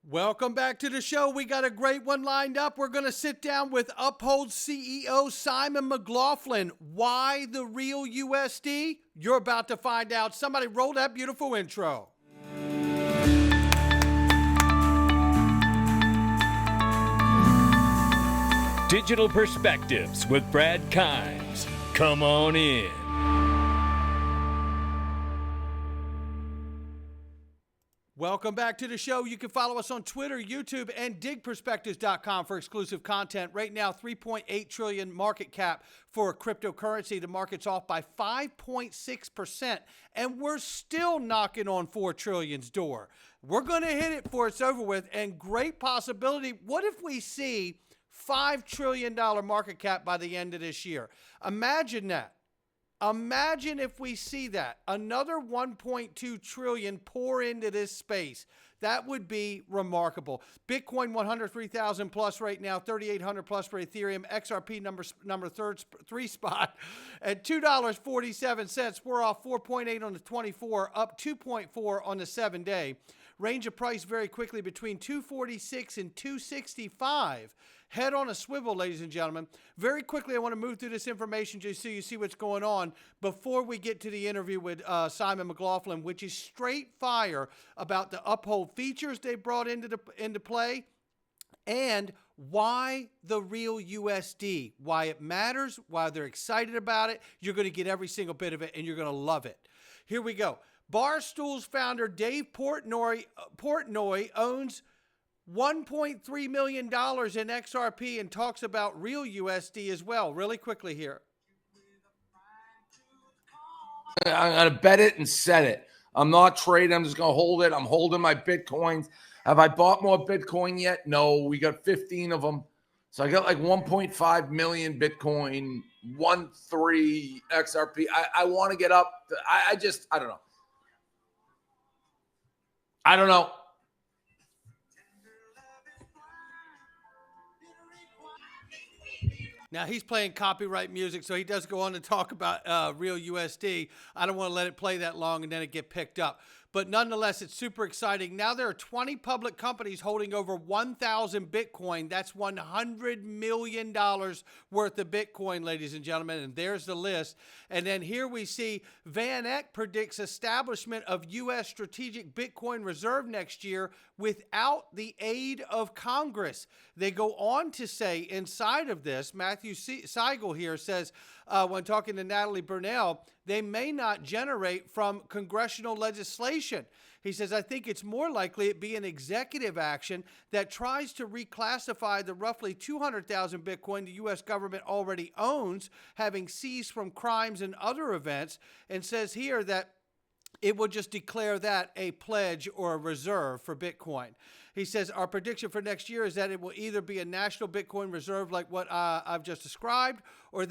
Welcome back to the show. We got a great one lined up. We're going to sit down with Uphold CEO Simon McLoughlin. Why the real USD? You're about to find out. Somebody roll that beautiful intro. Digital Perspectives with Brad Kimes. Come on in. Welcome back to the show. You can follow us on Twitter, YouTube, and digperspectives.com for exclusive content. Right now, $3.8 trillion market cap for cryptocurrency. The market's off by 5.6%, and we're still knocking on $4 trillion's door. We're going to hit it before it's over with, and great possibility. What if we see $5 trillion market cap by the end of this year? Imagine that. Imagine if we see that. Another 1.2 trillion pour into this space. That would be remarkable. Bitcoin 103,000 plus right now, 3,800 plus for Ethereum. XRP number three spot at $2.47. We're off 4.8 on the 24, up 2.4 on the 7-day. Range of price very quickly between 246 and 265. Head on a swivel, ladies and gentlemen. Very quickly, I want to move through this information just so you see what's going on before we get to the interview with Simon McLoughlin, which is straight fire about the Uphold features they brought into play and why the real USD, why it matters, why they're excited about it. You're going to get every single bit of it, and you're going to love it. Here we go. Barstool's founder, Dave Portnoy owns $1.3 million in XRP and talks about real USD as well. Really quickly here. I'm going to bet it and set it. I'm not trading. I'm just going to hold it. I'm holding my Bitcoins. Have I bought more Bitcoin yet? No. We got 15 of them. So I got like 1.5 million Bitcoin, 1.3 XRP. I want to get up. I don't know. I don't know. Now, he's playing copyright music, so he does go on to talk about real USD. I don't want to let it play that long and then it get picked up. But nonetheless, it's super exciting. Now there are 20 public companies holding over 1,000 Bitcoin. That's $100 million worth of Bitcoin, ladies and gentlemen. And there's the list. And then here we see Van Eck predicts establishment of U.S. strategic Bitcoin reserve next year without the aid of Congress. They go on to say inside of this, Matthew Seigel here says, when talking to Natalie Burnell, they may not generate from congressional legislation. He says, I think it's more likely it be an executive action that tries to reclassify the roughly 200,000 Bitcoin the U.S. government already owns, having seized from crimes and other events, and says here that it will just declare that a pledge or a reserve for Bitcoin. He says, our prediction for next year is that it will either be a national Bitcoin reserve like what I've just described, or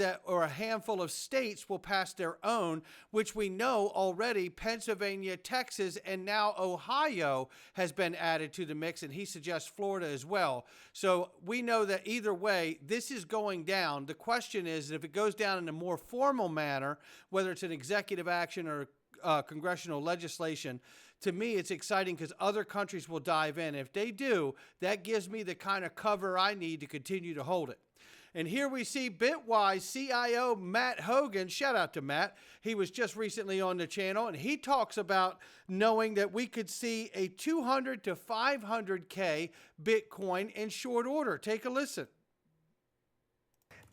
a handful of states will pass their own, which we know already Pennsylvania, Texas, and now Ohio has been added to the mix, and he suggests Florida as well. So we know that either way, this is going down. The question is, if it goes down in a more formal manner, whether it's an executive action or congressional legislation, to me, it's exciting because other countries will dive in. If they do, that gives me the kind of cover I need to continue to hold it. And here we see Bitwise CIO Matt Hogan. Shout out to Matt. He was just recently on the channel, and he talks about knowing that we could see a 200 to 500K Bitcoin in short order. Take a listen.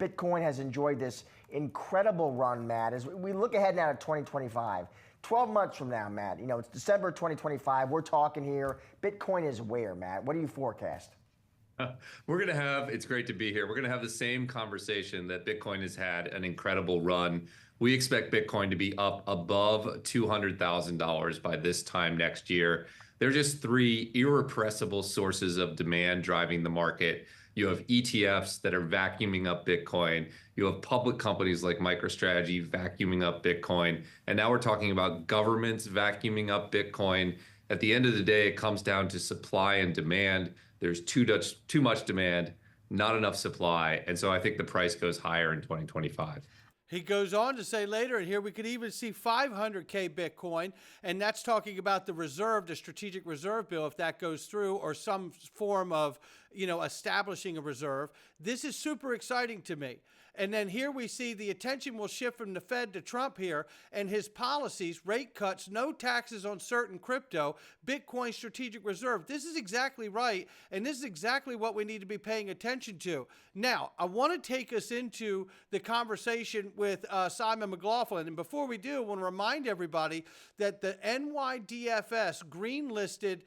Bitcoin has enjoyed this incredible run, Matt. As we look ahead now to 2025, 12 months from now, Matt, it's December 2025. We're talking here. Bitcoin is where, Matt? What do you forecast? It's great to be here. We're going to have the same conversation that Bitcoin has had an incredible run. We expect Bitcoin to be up above $200,000 by this time next year. There are just three irrepressible sources of demand driving the market. You have ETFs that are vacuuming up Bitcoin. You have public companies like MicroStrategy vacuuming up Bitcoin. And now we're talking about governments vacuuming up Bitcoin. At the end of the day, it comes down to supply and demand. There's too much demand, not enough supply. And so I think the price goes higher in 2025. He goes on to say later, and here we could even see 500K Bitcoin, and that's talking about the reserve, the strategic reserve bill, if that goes through, or some form of, establishing a reserve. This is super exciting to me. And then here we see the attention will shift from the Fed to Trump here and his policies, rate cuts, no taxes on certain crypto, Bitcoin strategic reserve. This is exactly right. And this is exactly what we need to be paying attention to. Now, I want to take us into the conversation with Simon McLoughlin. And before we do, I want to remind everybody that the NYDFS greenlisted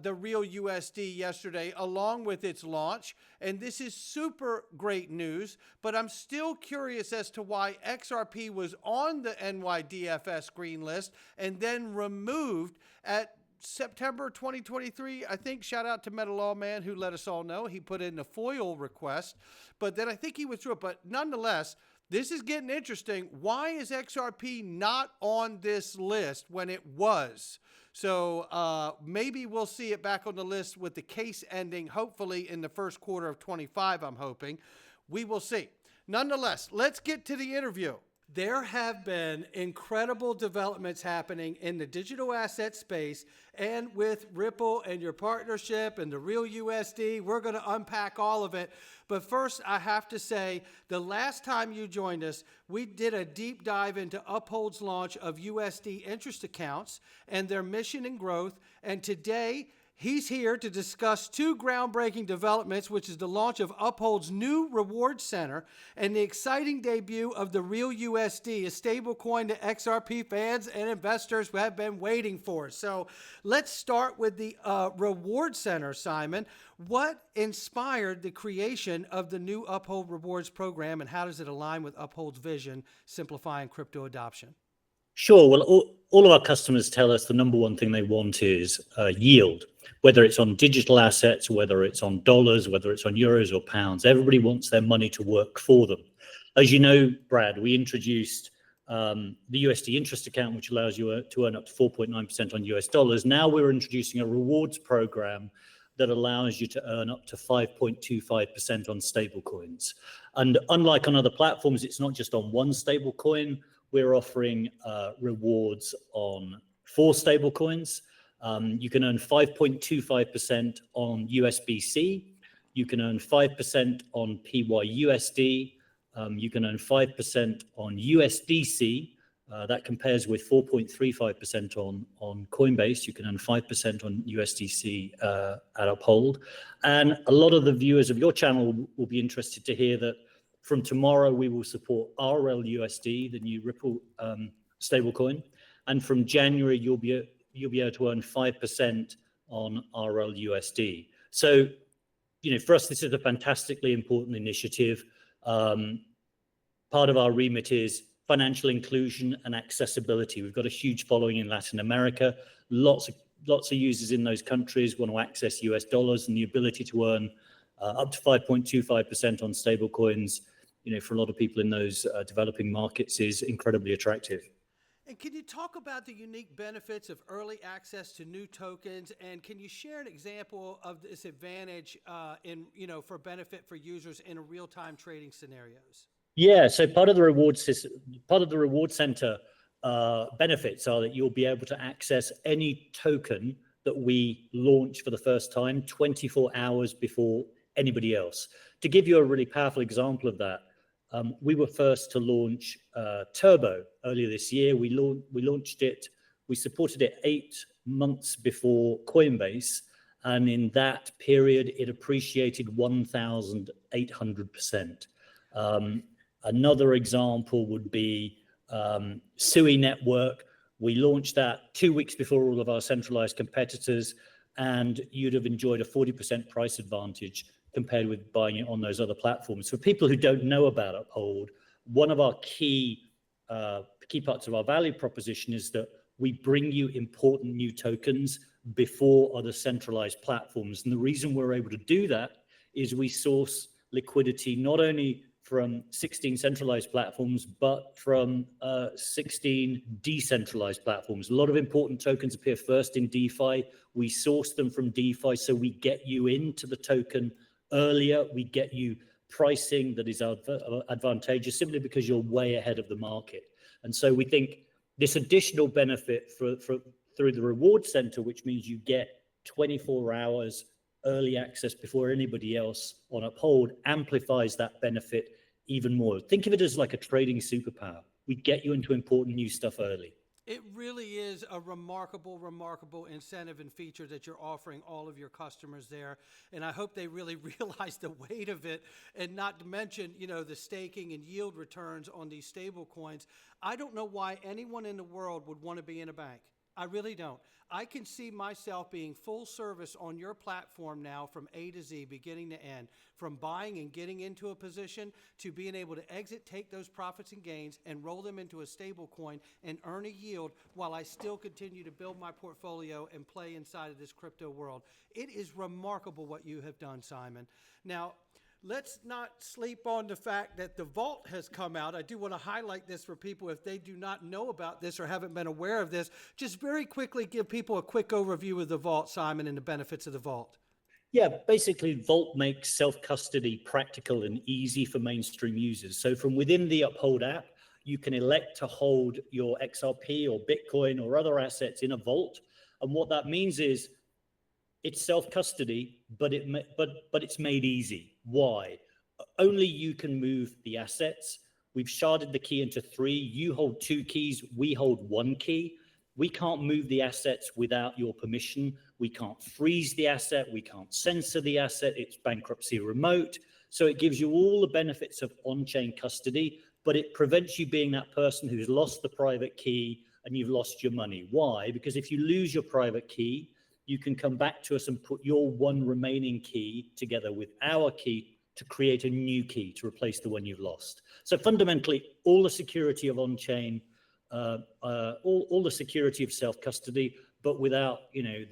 the real USD yesterday along with its launch. And this is super great news, but I'm still curious as to why XRP was on the NYDFS green list and then removed at September 2023. I think shout out to Meta Lawman who let us all know he put in the FOIL request, but then I think he withdrew it. But nonetheless, this is getting interesting. Why is XRP not on this list when it was? So maybe we'll see it back on the list with the case ending, hopefully in the first quarter of 25, I'm hoping. We will see. Nonetheless, let's get to the interview. There have been incredible developments happening in the digital asset space and with Ripple and your partnership and the real USD. We're going to unpack all of it. But first, I have to say, the last time you joined us, we did a deep dive into Uphold's launch of USD interest accounts and their mission and growth. And today, he's here to discuss two groundbreaking developments, which is the launch of Uphold's new reward center and the exciting debut of the real USD, a stablecoin that XRP fans and investors have been waiting for. So let's start with the reward center, Simon. What inspired the creation of the new Uphold Rewards program, and how does it align with Uphold's vision, simplifying crypto adoption? Sure. Well, all of our customers tell us the number one thing they want is yield, whether it's on digital assets, whether it's on dollars, whether it's on euros or pounds. Everybody wants their money to work for them. As you know, Brad, we introduced the USD interest account, which allows you to earn up to 4.9% on US dollars. Now we're introducing a rewards program that allows you to earn up to 5.25% on stable coins. And unlike on other platforms, it's not just on one stable coin. We're offering rewards on 4 stable coins. You can earn 5.25% on USBC. You can earn 5% on PYUSD. You can earn 5% on USDC. That compares with 4.35% on Coinbase. You can earn 5% on USDC at Uphold. And a lot of the viewers of your channel will be interested to hear that from tomorrow, we will support RLUSD, the new Ripple stablecoin. And from January, you'll be able to earn 5% on RLUSD. So, for us, this is a fantastically important initiative. Part of our remit is financial inclusion and accessibility. We've got a huge following in Latin America. Lots of users in those countries want to access US dollars, and the ability to earn up to 5.25% on stable coins, for a lot of people in those developing markets is incredibly attractive. And can you talk about the unique benefits of early access to new tokens? And can you share an example of this advantage for benefit for users in a real-time trading scenarios? Yeah, so part of the reward center benefits are that you'll be able to access any token that we launch for the first time 24 hours before anybody else. To give you a really powerful example of that, we were first to launch Turbo earlier this year. We launched it, we supported it 8 months before Coinbase, and in that period, it appreciated 1,800%. Another example would be Sui Network. We launched that 2 weeks before all of our centralized competitors, and you'd have enjoyed a 40% price advantage compared with buying it on those other platforms. For people who don't know about Uphold, one of our key parts of our value proposition is that we bring you important new tokens before other centralized platforms. And the reason we're able to do that is we source liquidity not only from 16 centralized platforms, but from 16 decentralized platforms. A lot of important tokens appear first in DeFi. We source them from DeFi, so we get you into the token earlier. We get you pricing that is advantageous simply because you're way ahead of the market. And so we think this additional benefit through the reward center, which means you get 24 hours early access before anybody else on Uphold, amplifies that benefit even more. Think of it as like a trading superpower. We get you into important new stuff early. It really is a remarkable, remarkable incentive and feature that you're offering all of your customers there. And I hope they really realize the weight of it, and not to mention, you know, the staking and yield returns on these stable coins. I don't know why anyone in the world would want to be in a bank. I really don't. I can see myself being full service on your platform now from A to Z, beginning to end, from buying and getting into a position to being able to exit, take those profits and gains and roll them into a stable coin and earn a yield while I still continue to build my portfolio and play inside of this crypto world. It is remarkable what you have done, Simon. Now, let's not sleep on the fact that the vault has come out. I do want to highlight this for people if they do not know about this or haven't been aware of this. Just very quickly give people a quick overview of the vault, Simon, and the benefits of the vault. Yeah, basically Vault makes self-custody practical and easy for mainstream users. So from within the Uphold app, you can elect to hold your XRP or Bitcoin or other assets in a vault. And what that means is it's self-custody, but it's made easy. Why? Only you can move the assets. We've sharded the key into 3. You hold 2 keys. We hold 1 key. We can't move the assets without your permission. We can't freeze the asset. We can't censor the asset. It's bankruptcy remote. So it gives you all the benefits of on-chain custody, but it prevents you being that person who's lost the private key and you've lost your money. Why? Because if you lose your private key, you can come back to us and put your 1 remaining key together with our key to create a new key to replace the one you've lost. So fundamentally, all the security of on-chain, all the security of self-custody, but without, you know,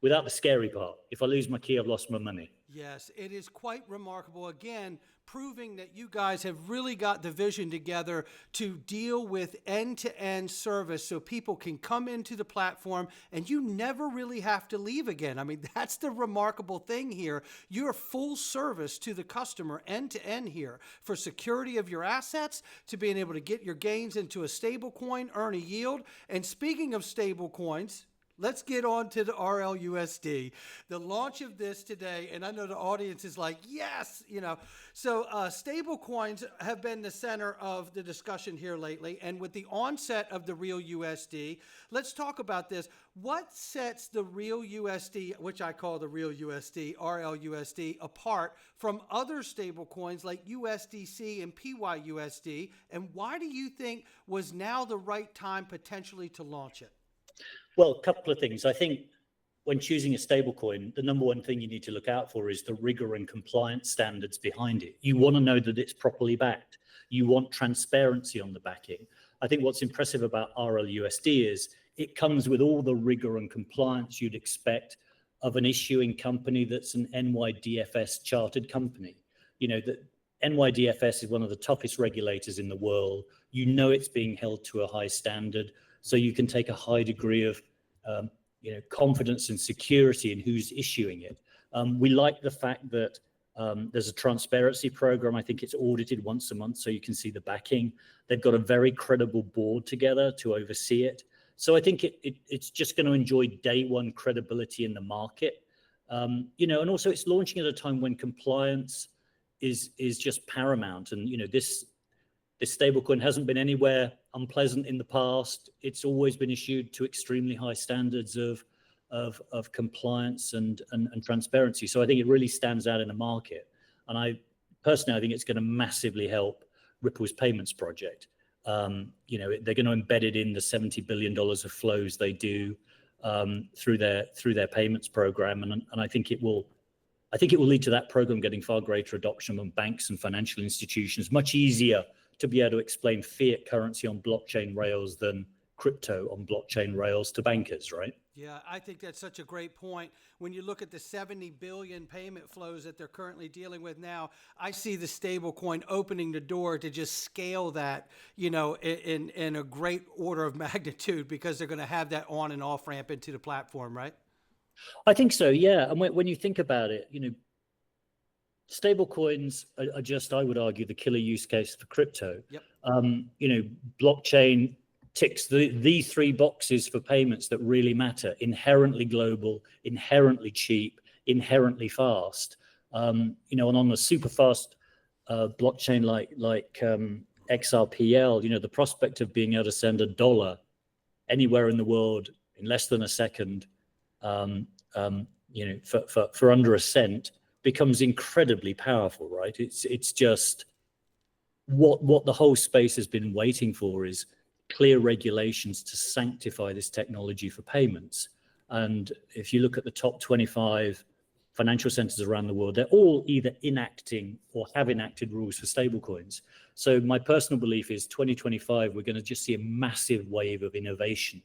without the scary part. If I lose my key, I've lost my money. Yes, it is quite remarkable. Again, proving that you guys have really got the vision together to deal with end-to-end service so people can come into the platform and you never really have to leave again. I mean, that's the remarkable thing here. You're full service to the customer end-to-end here for security of your assets, to being able to get your gains into a stable coin, earn a yield. And speaking of stable coins, let's get on to the RLUSD. The launch of this today, and I know the audience is like, yes, you know. So stable coins have been the center of the discussion here lately. And with the onset of the real USD, let's talk about this. What sets the real USD, which I call the real USD, RLUSD, apart from other stable coins like USDC and PYUSD? And why do you think was now the right time potentially to launch it? Well, a couple of things. I think when choosing a stablecoin, the number one thing you need to look out for is the rigor and compliance standards behind it. You want to know that it's properly backed. You want transparency on the backing. I think what's impressive about RLUSD is it comes with all the rigor and compliance you'd expect of an issuing company that's an NYDFS chartered company. You know, that NYDFS is one of the toughest regulators in the world. You know it's being held to a high standard, so you can take a high degree of confidence and security in who's issuing it. We like the fact that there's a transparency program. I think it's audited once a month, so you can see the backing. They've got a very credible board together to oversee it. So I think it's just going to enjoy day one credibility in the market. And also it's launching at a time when compliance is just paramount. And this stablecoin hasn't been anywhere unpleasant in the past. It's always been issued to extremely high standards of compliance and transparency. So I think it really stands out in the market. And I personally think it's going to massively help Ripple's payments project. They're going to embed it in the $70 billion of flows they do through their payments program, and I think it will lead to that program getting far greater adoption among banks and financial institutions. Much easier to be able to explain fiat currency on blockchain rails than crypto on blockchain rails to bankers, right? Yeah, I think that's such a great point. When you look at the 70 billion payment flows that they're currently dealing with now, I see the stable coin opening the door to just scale that, in a great order of magnitude, because they're going to have that on and off ramp into the platform, right? I think so, yeah. And when you think about it, stable coins are just, I would argue, the killer use case for crypto. Yep. Blockchain ticks these three boxes for payments that really matter: inherently global, inherently cheap, inherently fast. And on a super fast blockchain like XRPL, the prospect of being able to send $1 anywhere in the world in less than a second, for under a cent, becomes incredibly powerful, right? It's just what the whole space has been waiting for is clear regulations to sanctify this technology for payments. And if you look at the top 25 financial centers around the world, they're all either enacting or have enacted rules for stablecoins. So my personal belief is 2025, we're going to just see a massive wave of innovation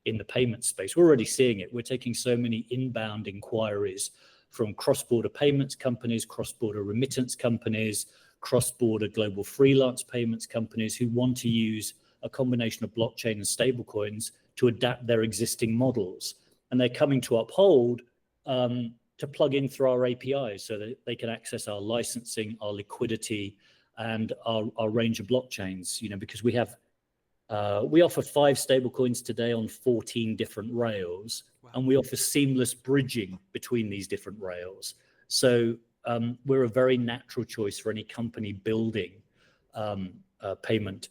in the payment space. We're already seeing it. We're taking so many inbound inquiries from cross-border payments companies, cross-border remittance companies, cross-border global freelance payments companies who want to use a combination of blockchain and stablecoins to adapt their existing models. And they're coming to Uphold to plug in through our APIs so that they can access our licensing, our liquidity, and our range of blockchains, because we offer 5 stablecoins today on 14 different rails. Wow. And we offer seamless bridging between these different rails. So we're a very natural choice for any company building payment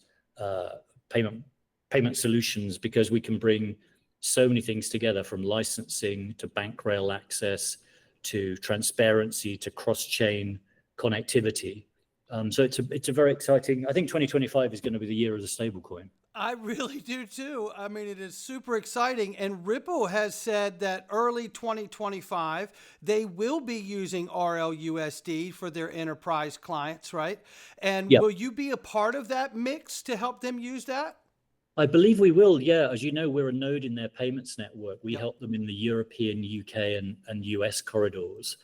solutions, because we can bring so many things together, from licensing to bank rail access to transparency to cross-chain connectivity. So it's a very exciting. I think 2025 is going to be the year of the stablecoin. I really do too. I mean, it is super exciting. And Ripple has said that early 2025, they will be using RLUSD for their enterprise clients, right? And Yep. Will you be a part of that mix to help them use that? I believe we will, yeah. As you know, we're a node in their payments network. We Yep. help them in the European, UK, and US corridors.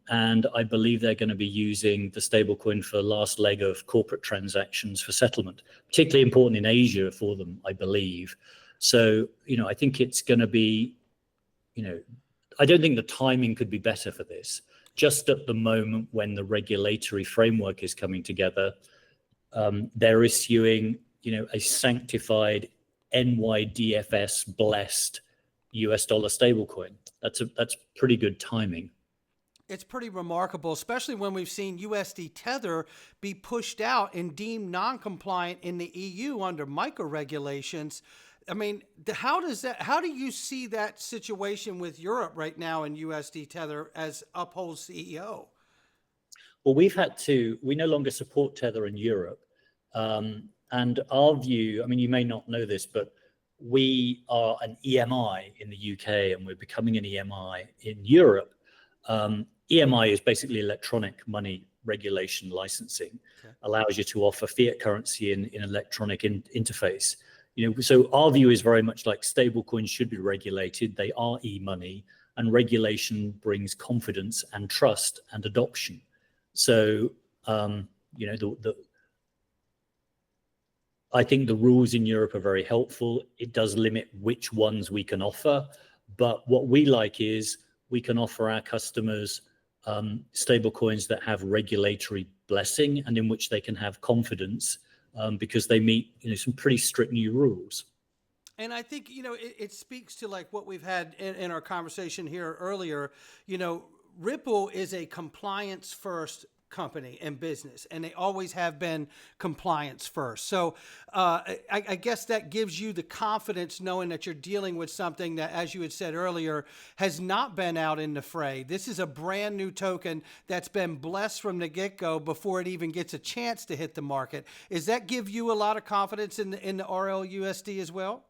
And I believe they're going to be using the stablecoin for the last leg of corporate transactions for settlement, particularly important in Asia for them, I believe. So, I think it's going to be, I don't think the timing could be better for this. Just at the moment when the regulatory framework is coming together, they're issuing, a sanctified NYDFS blessed US dollar stablecoin. That's pretty good timing. It's pretty remarkable, especially when we've seen USD Tether be pushed out and deemed non-compliant in the EU under MiCA regulations. I mean, how do you see that situation with Europe right now in USD Tether as Uphold CEO? Well, we no longer support Tether in Europe. And our view, I mean, you may not know this, but we are an EMI in the UK and we're becoming an EMI in Europe. EMI is basically electronic money regulation licensing. Okay. Allows you to offer fiat currency in electronic interface. So our view is very much like stablecoins should be regulated. They are e-money, and regulation brings confidence and trust and adoption. So, I think the rules in Europe are very helpful. It does limit which ones we can offer, but what we like is we can offer our customers stable coins that have regulatory blessing and in which they can have confidence because they meet some pretty strict new rules. And I think, it speaks to like what we've had in our conversation here earlier. Ripple is a compliance first company and business, and they always have been compliance first. So I guess that gives you the confidence knowing that you're dealing with something that, as you had said earlier, has not been out in the fray. This is a brand new token that's been blessed from the get-go before it even gets a chance to hit the market. Does that give you a lot of confidence in the RLUSD as well?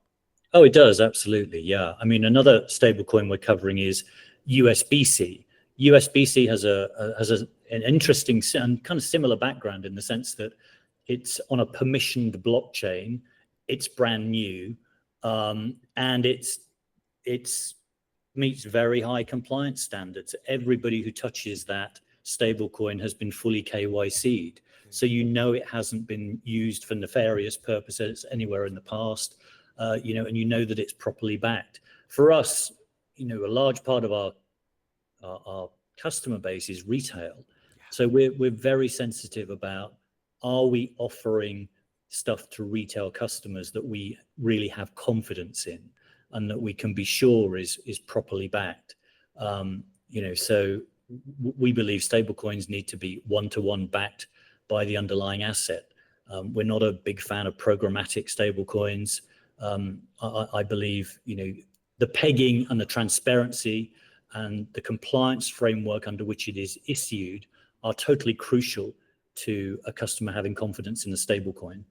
Oh, it does. Absolutely. Yeah. I mean, another stablecoin we're covering is USBC. USBC has an interesting and kind of similar background in the sense that it's on a permissioned blockchain. It's brand new, and it's meets very high compliance standards. Everybody who touches that stablecoin has been fully KYC'd, so it hasn't been used for nefarious purposes anywhere in the past. And that it's properly backed. For us, a large part of our customer base is retail, So we're very sensitive about, are we offering stuff to retail customers that we really have confidence in and that we can be sure is properly backed? So we believe stablecoins need to be one-to-one backed by the underlying asset. We're not a big fan of programmatic stablecoins. I believe, the pegging and the transparency and the compliance framework under which it is issued are totally crucial to a customer having confidence in a stablecoin.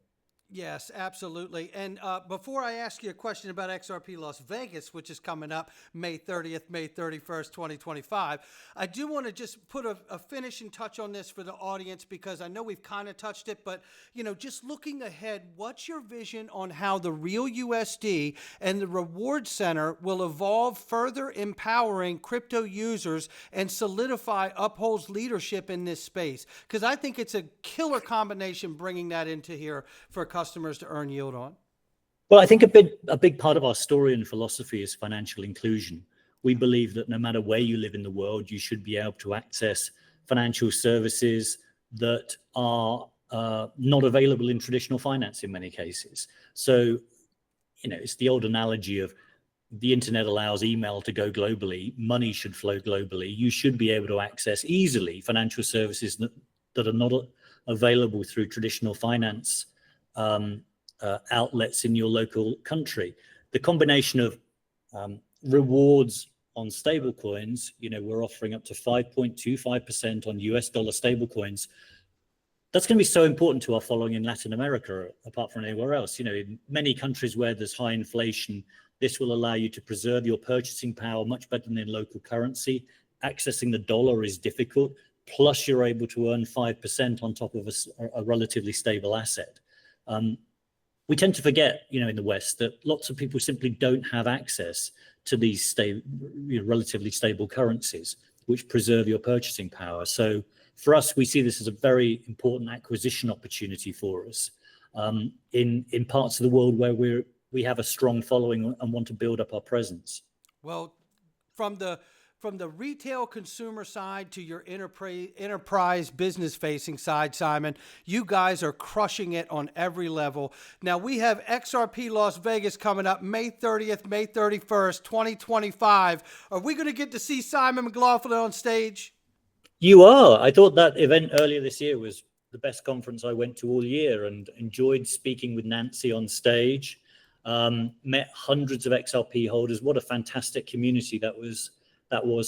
Yes, absolutely. And before I ask you a question about XRP Las Vegas, which is coming up May 30th, May 31st, 2025, I do want to just put a finishing touch on this for the audience, because I know we've kind of touched it, but, just looking ahead, what's your vision on how the Real USD and the Reward Center will evolve, further empowering crypto users and solidify Uphold's leadership in this space? Because I think it's a killer combination bringing that into here for customers to earn yield on. Well, I think a big part of our story and philosophy is financial inclusion. We believe that no matter where you live in the world, you should be able to access financial services that are not available in traditional finance in many cases. So, it's the old analogy of the internet allows email to go globally, money should flow globally. You should be able to access easily financial services that are not available through traditional finance outlets in your local country. The combination of rewards on stablecoins, we're offering up to 5.25% on US dollar stablecoins. That's going to be so important to our following in Latin America, apart from anywhere else. In many countries where there's high inflation, this will allow you to preserve your purchasing power much better than in local currency. Accessing the dollar is difficult, plus you're able to earn 5% on top of a relatively stable asset. We tend to forget, in the West, that lots of people simply don't have access to these relatively stable currencies, which preserve your purchasing power. So for us, we see this as a very important acquisition opportunity for us in parts of the world where we have a strong following and want to build up our presence. Well, from the retail consumer side to your enterprise business facing side, Simon, you guys are crushing it on every level. Now we have XRP Las Vegas coming up May 30th, May 31st, 2025. Are we going to get to see Simon McLoughlin on stage? You are. I thought that event earlier this year was the best conference I went to all year, and enjoyed speaking with Nancy on stage. Met hundreds of XRP holders. What a fantastic community that was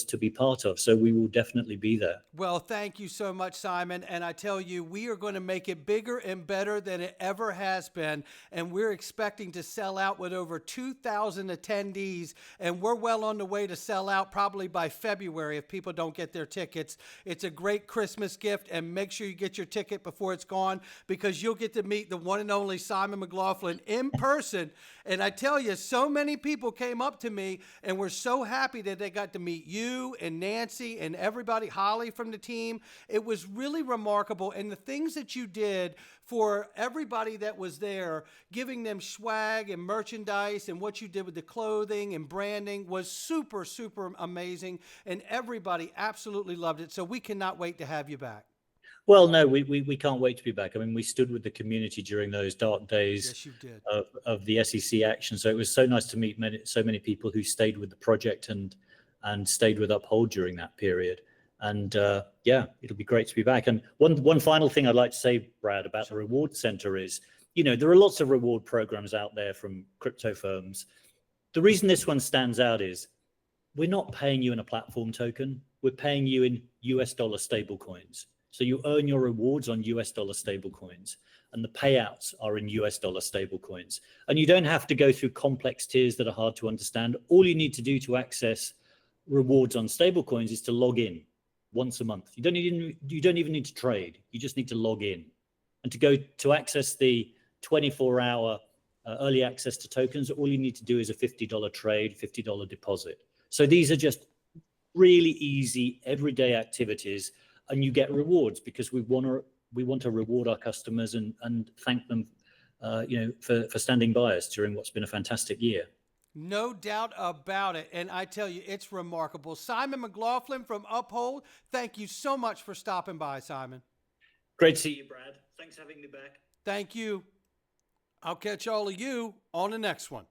to be part of. So we will definitely be there. Well, thank you so much, Simon. And I tell you, we are going to make it bigger and better than it ever has been. And we're expecting to sell out with over 2,000 attendees. And we're well on the way to sell out probably by February if people don't get their tickets. It's a great Christmas gift. And make sure you get your ticket before it's gone, because you'll get to meet the one and only Simon McLoughlin in person. And I tell you, so many people came up to me and were so happy that they got to meet you and Nancy and everybody, Holly from the team. It was really remarkable. And the things that you did for everybody that was there, giving them swag and merchandise, and what you did with the clothing and branding was super, super amazing. And everybody absolutely loved it. So we cannot wait to have you back. Well, no, we can't wait to be back. I mean, we stood with the community during those dark days. Yes, you did. Of the SEC action. So it was so nice to meet so many people who stayed with the project and stayed with Uphold during that period. And it'll be great to be back. And one final thing I'd like to say, Brad, about the Reward Center is, there are lots of reward programs out there from crypto firms. The reason this one stands out is we're not paying you in a platform token. We're paying you in US dollar stable coins. So you earn your rewards on US dollar stable coins, and the payouts are in US dollar stable coins. And you don't have to go through complex tiers that are hard to understand. All you need to do to access rewards on stable coins is to log in once a month. You don't even need to trade. You just need to log in. And to access the 24-hour early access to tokens, all you need to do is a $50 trade, $50 deposit. So these are just really easy everyday activities, and you get rewards because we want to reward our customers and thank them for standing by us during what's been a fantastic year. No doubt about it. And I tell you, it's remarkable. Simon McLoughlin from Uphold, thank you so much for stopping by, Simon. Great to see you, Brad. Thanks for having me back. Thank you. I'll catch all of you on the next one.